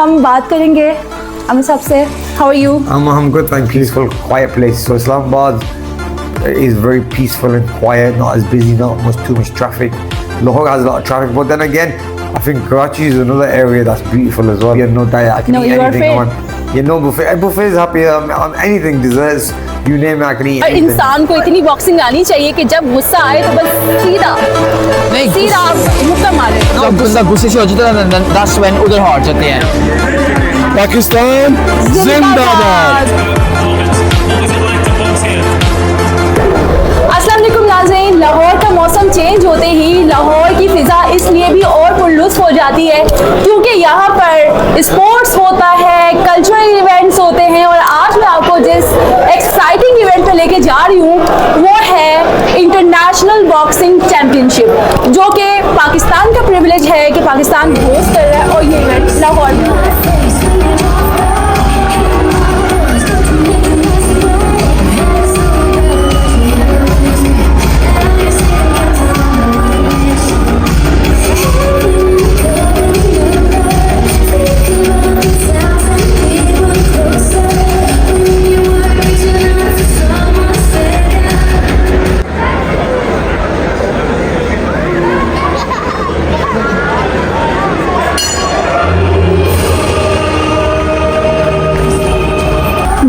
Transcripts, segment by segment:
हम बात करेंगे अमित साहब से. How are you? I'm good, thank you. Peaceful, quiet place. So Islamabad is very peaceful and quiet, not as busy, not too much traffic. Lahore has a lot of traffic, but then again, I think Karachi is another area that's beautiful as well. You have no diet, I can eat anything I want. You know, buffet is happy on anything, desserts, you name it, I can eat और anything. इंसान को इतनी boxing आनी चाहिए कि जब गुस्सा आए तो बस सीधा मुक्का मारे. जब बंदा गुस्से से हो जाता है ना, that's when उधर हार जाते हैं. पाकिस्तान जिंदाबाद. अस्सलाम वालेकुम नाज़रीन. लाहौर का मौसम चेंज होते ही लाहौर की फ़िज़ा इसलिए भी और पुरलुत्फ़ हो जाती है क्योंकि यहाँ पर स्पोर्ट्स होता है, कल्चरल इवेंट्स होते हैं. और आज मैं आपको जिस एक्साइटिंग इवेंट पे लेके जा रही हूँ वो है इंटरनेशनल बॉक्सिंग चैम्पियनशिप, जो कि पाकिस्तान का प्रिविलेज है कि पाकिस्तान होस्ट कर रहा है और ये इवेंट लाहौर में हो रहा है.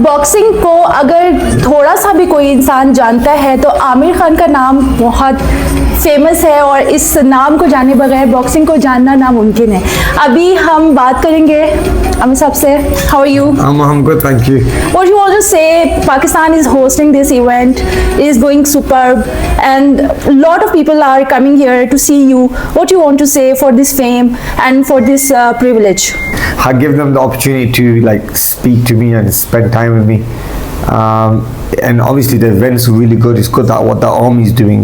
बॉक्सिंग को अगर थोड़ा सा भी कोई इंसान जानता है तो आमिर खान का नाम बहुत फेमस है और इस नाम को जाने बगैर बॉक्सिंग को जानना नामुमकिन है. अभी हम बात करेंगे आमिर साहब से. How are you? I'm good, thank you. What you want to say? Pakistan is hosting this event, is going superb, and a lot of people are coming here to see you. What you want to say for this fame and for this privilege? I give them the opportunity to like speak to me and spend time with me. And obviously the event's really good. It's good that what the army is doing.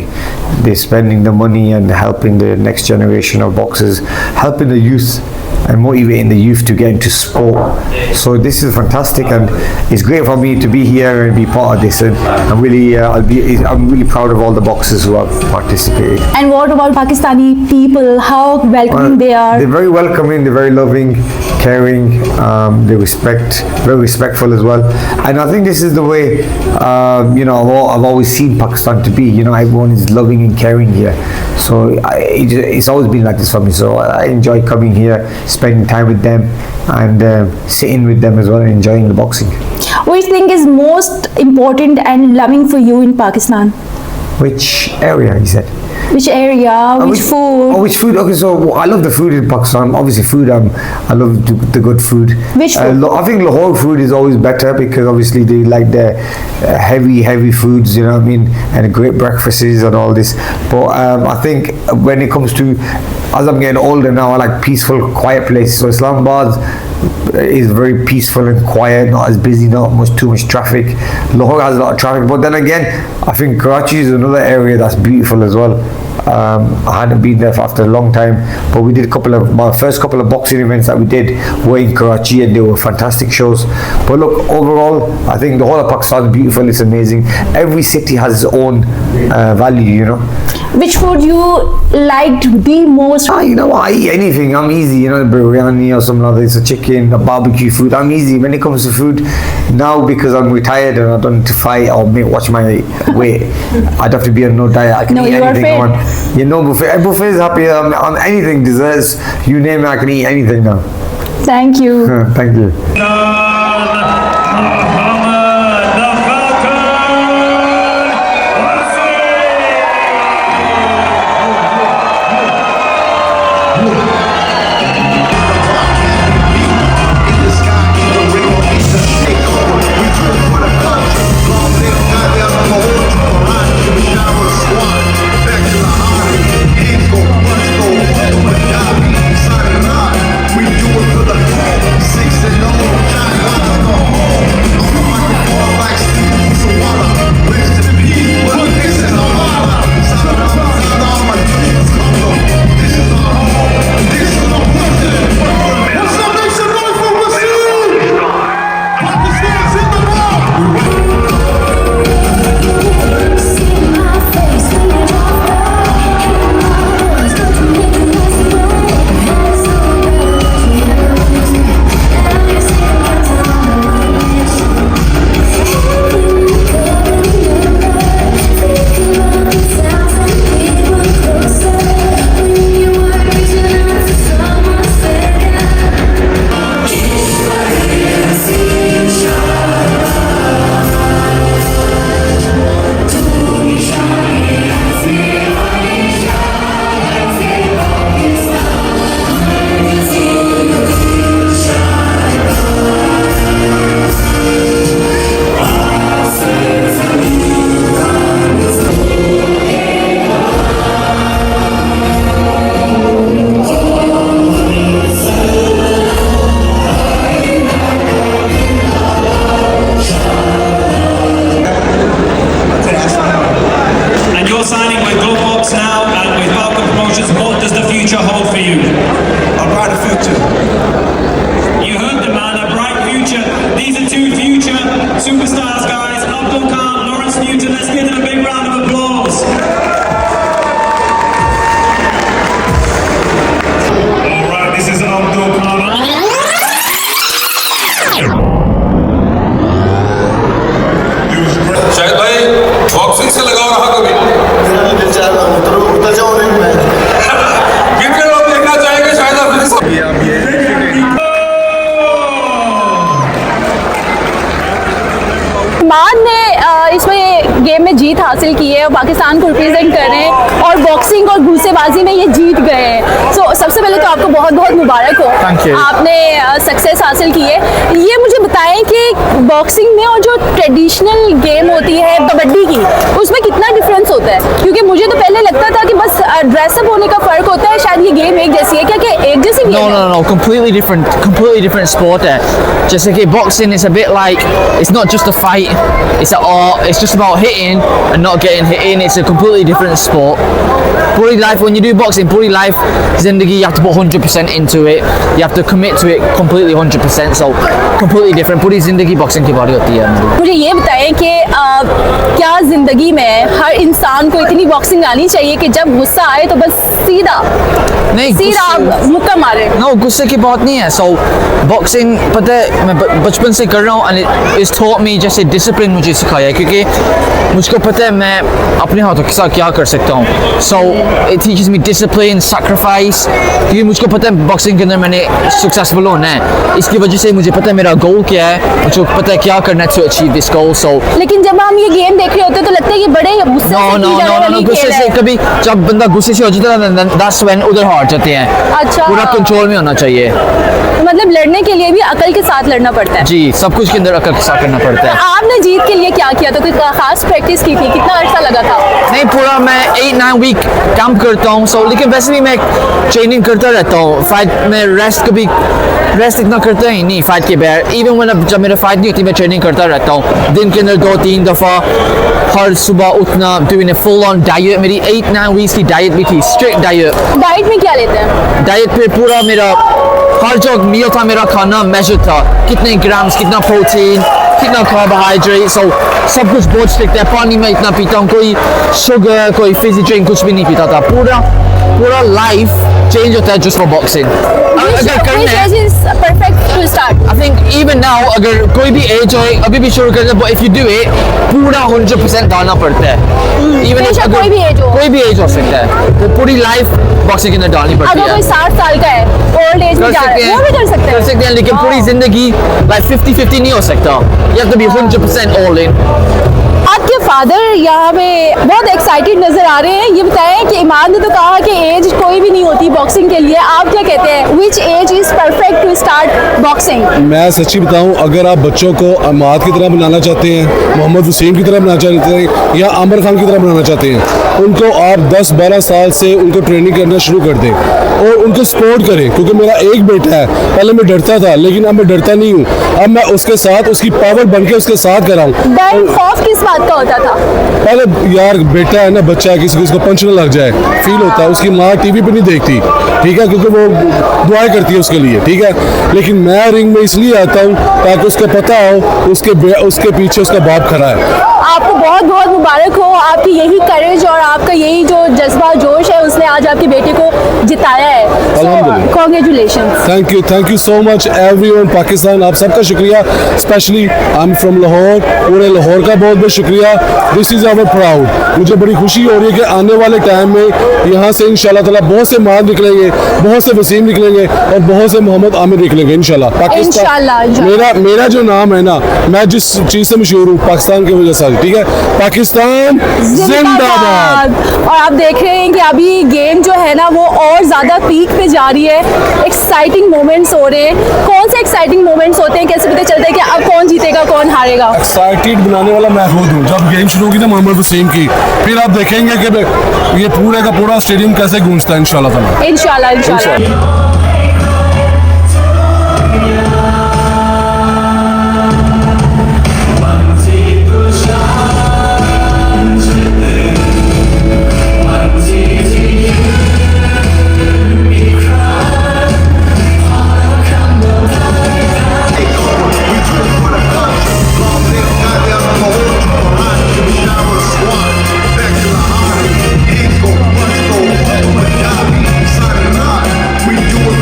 They're spending the money and helping the next generation of boxers, helping the youth and motivating the youth to get into sport. So this is fantastic, and it's great for me to be here and be part of this. And I'm really proud of all the boxers who have participated. And what about Pakistani people? How welcoming they are? They're very welcoming. They're very loving, caring. They very respectful as well. And I think this is the way I've always seen Pakistan to be. You know, everyone is loving and caring here. So it's always been like this for me. So I enjoy coming here, spending time with them, and sitting with them as well, and enjoying the boxing. What do you think is most important and loving for you in Pakistan? Which area is that? Which area? Which food? Oh, which food? Okay, so I love the food in Pakistan. Obviously, food. I love the good food. Which food? I think Lahore food is always better because obviously they like the heavy foods. You know what I mean? And great breakfasts and all this. But I think when it comes to, as I'm getting older now, I like peaceful, quiet places. So Islamabad is very peaceful and quiet, not as busy, not too much traffic. Lahore has a lot of traffic, but then again, I think Karachi is another area that's beautiful as well. I hadn't been there after a long time, but we did my first couple of boxing events that we did were in Karachi, and they were fantastic shows. But look, overall, I think the whole of Pakistan is beautiful. It's amazing. Every city has its own value, you know. Which food you liked the most? You know what? I eat anything. I'm easy. You know, biryani or something like that. It's a chicken, a barbecue food. I'm easy when it comes to food. Now, because I'm retired and I don't need to fight or watch my weight, I'd have to be on no diet. I can eat anything I want. You know, buffet is happy on anything, desserts, you name it, I can eat anything now. Thank you. Thank you. We do it for the home, 6-0. हासिल की है और पाकिस्तान को represent कर रहे हैं और boxing और घूसेबाजी में ये जीत गए हैं। सो सबसे पहले तो आपको बहुत बहुत मुबारक हो, Thank you. आपने सक्सेस हासिल की है। ये मुझे बताएं कि बॉक्सिंग में और जो ट्रेडिशनल गेम होती है कबड्डी की, उसमें कितना डिफरेंस होता है? क्योंकि मुझे तो पहले लगता था कि बस ड्रेसअप होने का फर्क होता है, शायद ये गेम एक जैसी है। क्या क्या एक जैसी No, गेम no, है? no, completely different sport है। जैसे कि boxing is a bit like, it's not just a fight, it's just about hitting and not getting hit in. It's a completely different sport. पूरी life, when you do boxing, पूरी life जिंदगी you have to put 100% into it. You have to commit to it completely 100%. So completely different. पूरी जिंदगी boxing की बारी होती है मेरी। मुझे ये बताएं कि क्या जिंदगी में हर इंसान को इतनी बॉक्सिंग आनी चाहिए कि जब गुस्सा आए तो बस सीधा नहीं, आप मुक्का मारे? नो, गुस्से की बात नहीं है। सो बॉक्सिंग पता है मैं बचपन से कर रहा हूँ एंड इट्स टॉट मी, जैसे डिसिप्लिन मुझे सिखाया है, क्योंकि मुझको पता है मैं अपने हाथों के साथ क्या कर सकता हूँ। So it teaches me discipline, sacrifice, क्योंकि मुझको पता है बॉक्सिंग के अंदर मैंने सक्सेसफुल होना है। इसकी वजह से मुझे पता है मेरा गोल क्या है, मुझे पता है क्या करना है टू अचीव दिस गोल। सो लेकिन जब हम ये गेम देख रहे होते हैं तो लगता है कि बड़े गुस्से नो से नो की जाने नो नो वाली गुस्से खेल से है। कभी जब बंदा गुस्से से हो जाता है दैट्स व्हेन उधर हार जाते हैं। अच्छा, पूरा कंट्रोल में होना चाहिए। मतलब लड़ने के लिए भी अकल के साथ लड़ना पड़ता है। जी, सब कुछ के अंदर अकल के साथ करना पड़ता है। आपने जीत के लिए क्या किया? तो कोई खास प्रैक्टिस की थी? कितना अर्सा लगा था? नहीं, पूरा मैं 8-9 वीक कैंप करता हूँ। सो लेकिन वैसे भी मैं ट्रेनिंग करता रहता हूँ। फाइट में रेस्ट इतना करता ही नहीं फाइट के बगैर। इवन व्हेन जब मेरा फाइट नहीं होती मैं ट्रेनिंग करता रहता हूँ। दिन के अंदर 2-3 दफ़ा हर सुबह उठना, doing a full on diet. मेरी 8-9 वीक्स की डाइट भी थी, स्ट्रिक्ट डाइट। डाइट में क्या लेते हैं? डाइट पे पूरा मेरा हर जो मील था मेरा खाना मेजर था, कितने ग्राम्स, कितना प्रोटीन, कितना कार्बोहाइड्रेट। सो सब कुछ बहुत स्ट्रिक्ट है। पानी में इतना पीता हूँ, कोई शुगर, कोई फिजी ड्रिंक कुछ भी नहीं पीता था। पूरा लाइफ चेंज होता है जस्ट फॉर बॉक्सिंग। अगर करना है perfect to start. I think even now अगर कोई भी एज हो अभी भी शुरू करना, but if you do it पूरा 100% डालना पड़ता है। इवन बेशक कोई भी age हो। कोई भी एज हो सकता है, तो पूरी लाइफ बॉक्सिंग के अंदर डालनी पड़ती अगर है। कोई 60 साल का है, ओल्ड एज में जा रहा है, वो भी कर सकते हैं। लेकिन पूरी जिंदगी लाइक 50-50 नहीं हो सकता। You have to be 100% all in. आपके फादर यहाँ पे बहुत एक्साइटेड नजर आ रहे हैं। ये बताएं कि इमान ने तो कहा कि एज कोई भी नहीं होती बॉक्सिंग के लिए, आप क्या कहते हैं? Which age is perfect to start boxing? मैं सच्ची बताऊं, अगर आप बच्चों को अमाद की तरह बनाना चाहते हैं, मोहम्मद वसीम की तरह बनाना चाहते हैं या आमिर खान की तरह बनाना चाहते हैं, उनको आप 10-12 साल से उनको ट्रेनिंग करना शुरू कर दें और उनको सपोर्ट करें। क्योंकि मेरा एक बेटा है, पहले मैं डरता था लेकिन अब मैं डरता नहीं हूँ। अब मैं उसके साथ उसकी पावर बन के उसके साथ कराऊँ। डर खौफ किस बात का होता था? पहले यार बेटा है ना, बच्चा है, किसी को पंच ना लग जाए, फील होता है। उसकी माँ टीवी पे नहीं देखती, ठीक है, क्योंकि वो दुआएं करती है उसके लिए, ठीक है। लेकिन मैं रिंग में इसलिए आता हूँ ताकि उसको पता हो उसके पीछे उसका बाप खड़ा है। आपको बहुत बहुत मुबारक हो। आपकी यही करेज और आपका यही जो जज्बा जोश है उसने आज आपके बेटे को जिताया है। अल्हम्दुलिल्लाह। Congratulation. Thank you so much everyone. Pakistan, आप सबका शुक्रिया। Specially I am from Lahore, पूरे लाहौर का बहुत बहुत शुक्रिया। This is our proud. मुझे बड़ी खुशी हो रही है कि आने वाले टाइम में यहाँ से इंशाल्लाह ताला बहुत से माद निकलेंगे, बहुत से वसीम निकलेंगे और बहुत से मोहम्मद आमिर निकलेंगे इंशाल्लाह। इंशाल्लाह। मेरा जो नाम है ना, मैं जिस चीज़ से मशहूर हूँ पाकिस्तान की वजह से, ठीक है। पाकिस्तान जिंदाबाद। और आप देख रहे हैं कि अभी गेम जो है ना वो और ज़्यादा पीक पे जा रही है। एक्साइटिंग मोमेंट्स हो रहे हैं। कौन से एक्साइटिंग मोमेंट्स होते हैं? कैसे पता चलता है कि अब कौन जीतेगा, कौन हारेगा? एक्साइटेड बनाने वाला मैं खुद हूँ। जब गेम शुरू होगी ना मोहम्मद वसीम की, फिर आप देखेंगे कि ये पूरे का पूरा स्टेडियम कैसे गूंजता है इंशाल्लाह ताला। इंशाल्लाह। We do it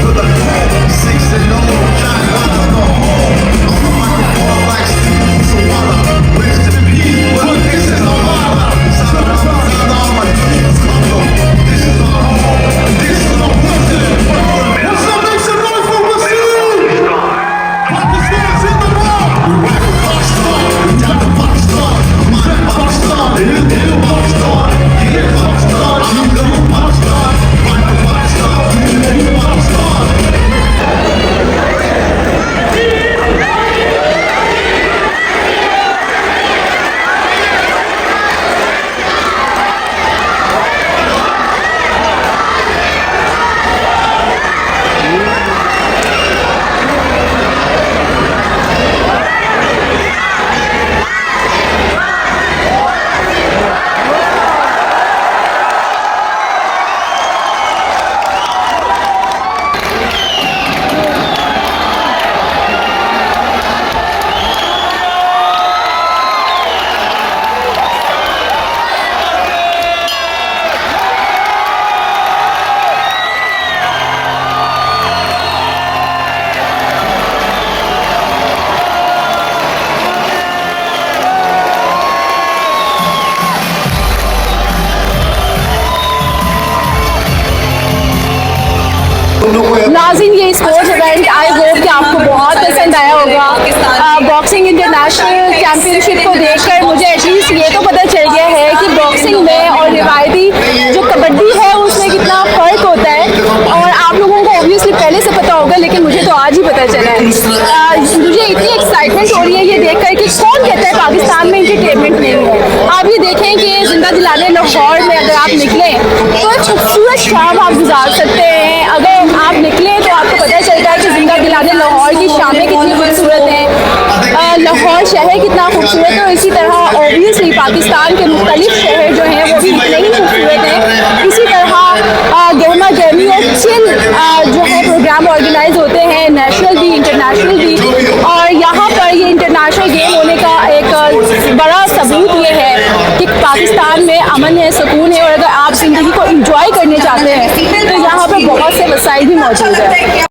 ये स्पोर्ट्स इवेंट आई होप कि आपको बहुत पसंद आया होगा। बॉक्सिंग इंटरनेशनल चैम्पियनशिप को देखकर मुझे एटलीस्ट ये तो पता चल गया है कि बॉक्सिंग में और रिवायती जो कबड्डी है उसमें कितना फ़र्क होता है, और आप लोगों को ऑब्वियसली पहले से पता होगा लेकिन मुझे तो आज ही पता चला है। मुझे इतनी एक्साइटमेंट हो रही है ये देखकर कि कौन कहता है पाकिस्तान में एंटरटेनमेंट नहीं है। आप ये देखें कि जिंदा दिलाने लाहौर में अगर आप निकलें तो एक खूबसूरत शाम आप गुजार सकते हैं। अगर आप निकलें तो आपको पता चलता है कि जिंदा दिलाने लाहौर की शामें कितनी खूबसूरत हैं, लाहौर शहर कितना खूबसूरत है, और इसी तरह ऑब्वियसली पाकिस्तान के मुख्तलिफ शहर जो हैं वो भी इतने ही खूबसूरत हैं। इसी तरह गहमा गहमी और चिल जो है प्रोग्राम ऑर्गेनाइज होते हैं, नेशनल भी इंटरनेशनल भी, और यहाँ पर ये इंटरनेशनल गेम होने का एक बड़ा सबूत ये है कि पाकिस्तान में अमन है, सुकून है, और अगर आप ज़िंदगी को इंजॉय करने चाहते हैं तो यहाँ पर बहुत से वसाइल भी मौजूद है।